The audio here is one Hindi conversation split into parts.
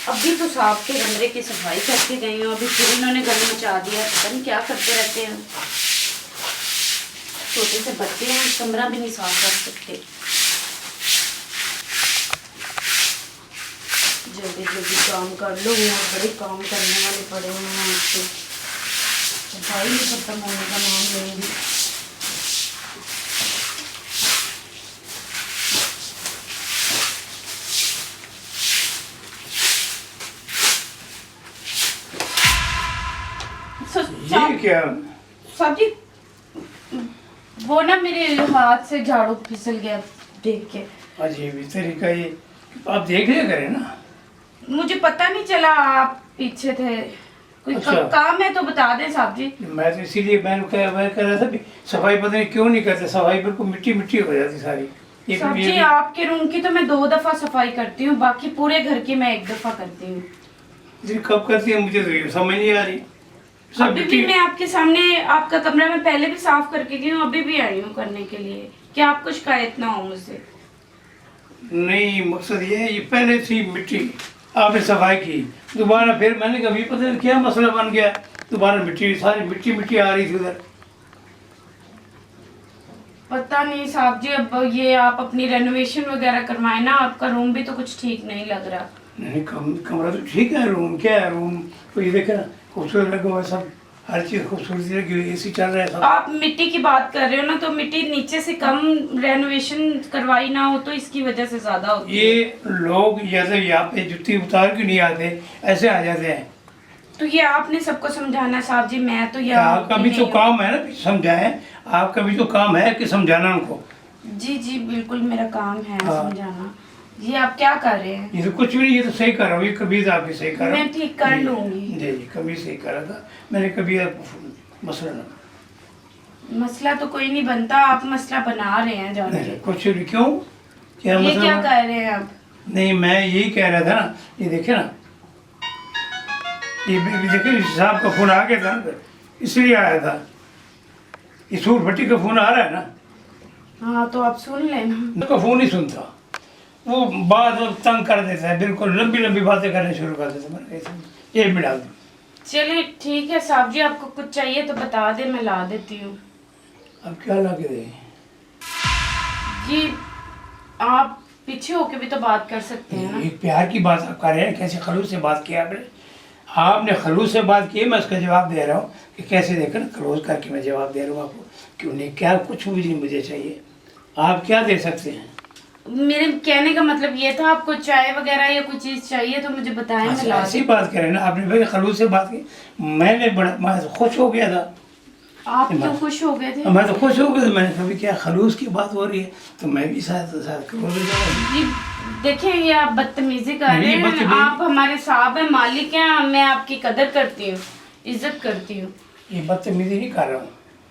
अभी तो साहब के कमरे की सफाई करके गई हूँ, अभी फिर इन्होंने गली मचा दिया। पता नहीं क्या करते रहते हैं। छोटे से बच्चे हैं, कमरा भी नहीं साफ कर सकते। जल्दी जल्दी काम कर लो, यहाँ बड़े काम करने वाले पड़े हुए हैं। आपसे सफाई भी खत्म होने का नाम लेंगी। ये क्या साहब जी, वो ना मेरे हाथ से झाड़ू फिसल गया देख के। अजीब ही तरीका ये, आप देख लिया करें ना। मुझे पता नहीं चला आप पीछे थे। कोई अच्छा। काम है तो बता दें साहब जी। मैं तो इसीलिए मैं कह रहा था कि सफाई पता नहीं क्यों नहीं करते, सफाई बिल्कुल मिट्टी मिट्टी हो जाती सारी। साहब जी आपके रूम की तो मैं 2 दफा सफाई करती हूँ, बाकी पूरे घर की मैं 1 दफा करती हूँ। कब करती है मुझे तो समझ नहीं आ रही। सब अभी भी मैं आपके सामने आपका कमरा मैं पहले भी साफ करके गई हूँ, अभी भी आई हूँ करने के लिए। क्या आपको शिकायत ना हो मुझसे? नहीं, मकसद ये है, ये पहले थी मिट्टी, आपने सफाई की, दोबारा फिर मैंने कभी पता नहीं क्या मसला बन गया, दोबारा मिट्टी, सारी मिट्टी मिट्टी आ रही थी उधर। पता नहीं साहब जी, अब ये आप अपनी रेनोवेशन वगैरह करवाए ना, आपका रूम भी तो कुछ ठीक नहीं लग रहा। नहीं, कमरा तो ठीक है, रूम क्या है, रूम तो ये देखे ना, खूबसूरत लगा हुआ है सब, हर चीज़ खूबसूरती लगी हुई, एसी चल रहा है सब। आप मिट्टी की बात कर रहे हो ना, तो मिट्टी नीचे से कम रेनोवेशन करवाई ना हो तो इसकी वजह से ज्यादा होती है। ये लोग जैसे यहाँ पे जुत्ती उतार के नहीं आते, ऐसे आ जाते हैं। तो ये आपने सबको समझाना है साहब जी, मैं तो ये आपका भी तो काम है ना समझाएं, आपका भी तो काम है कि समझाना उनको। जी जी बिल्कुल मेरा काम है हाँ। समझाना। ये आप क्या कर रहे हैं? ये तो कुछ भी नहीं, ये तो सही कर रहा हूँ, ये कबीर आपकी सही कर रहा हूँ। मैं ठीक कर जी, लूंगी। जी जी, कबीर सही कर रहा था, मैंने कबीर मसला ना। मसला तो कोई नहीं बनता, आप मसला बना रहे हैं जान के। कुछ भी क्यों, क्या ये मसला? क्या कह रहे हैं आप? नहीं, मैं यही कह रहा था ना, ये देखे ना, ये देखे साहब का फोन आ गया था ना, इसलिए आया था। ये सूर भट्टी का फोन आ रहा है ना, हाँ तो आप सुन लेना। उसका फोन नहीं सुनता, वो बात तंग कर देता है, बिल्कुल लंबी लंबी बातें करने शुरू कर देता है। मैंने कहा ये मिला दूँ। चलिए ठीक है साहब जी, आपको कुछ चाहिए तो बता दे, मैं ला देती हूँ। अब क्या ला के दें? जी आप पीछे होके भी तो बात कर सकते हैं ना। एक प्यार की बात आप कर रहे हैं, कैसे खलूस से बात किया आपने? आपने खलूस से बात की, मैं उसका जवाब दे रहा हूँ कि कैसे देखकर ना क्लोज करके मैं जवाब दे रहा हूँ आपको, क्यों नहीं, क्या कुछ भी नहीं मुझे चाहिए, आप क्या दे सकते हैं? मेरे कहने का मतलब ये था, आपको चाय वगैरह या कुछ चीज चाहिए तो मुझे बताएं, मैं ला ऐसी बात करें ना, आपने भाई खलूस से बात की, मैं तो खुश हो गया था। आप क्यों खुश हो गए थे? मैं तो खुश हो गया था, मैंने कभी क्या खलूस की बात हो रही है तो मैं भी साथ साथ क्लोज हो जाऊंगा। जी देखें, ये आप बदतमीजी कर रहे हैं। आप हमारे साहब हैं, मालिक हैं, मैं आपकी कदर करती हूँ, इज्जत करती हूँ। ये बदतमीजी नहीं कर रहा हूँ,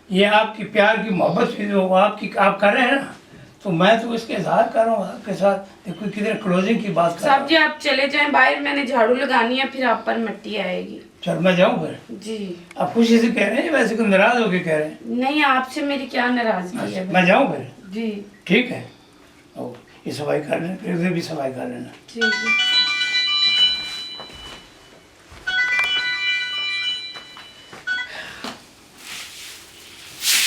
ये आपकी प्यार की मोहब्बत से जो आपकी आप कर रहे हैं ना, तो मैं तो इसके इजहार कर रहा हूँ आपके साथ। देखो किधर क्लोजिंग की बात कर रहा साहब जी आप चले जाएं बाहर, मैंने झाड़ू लगानी है, फिर आप पर मिट्टी आएगी। चल मैं जाऊँ फिर? जी आप खुशी से कह रहे हैं वैसे कोई नाराज होके कह रहे हैं? नहीं, आपसे मेरी क्या नाराजगी है। मैं जाऊँ फिर? जी ठीक है, ओ ये सफाई कर लेना, फिर उधर भी सफाई कर लेना। ठीक है।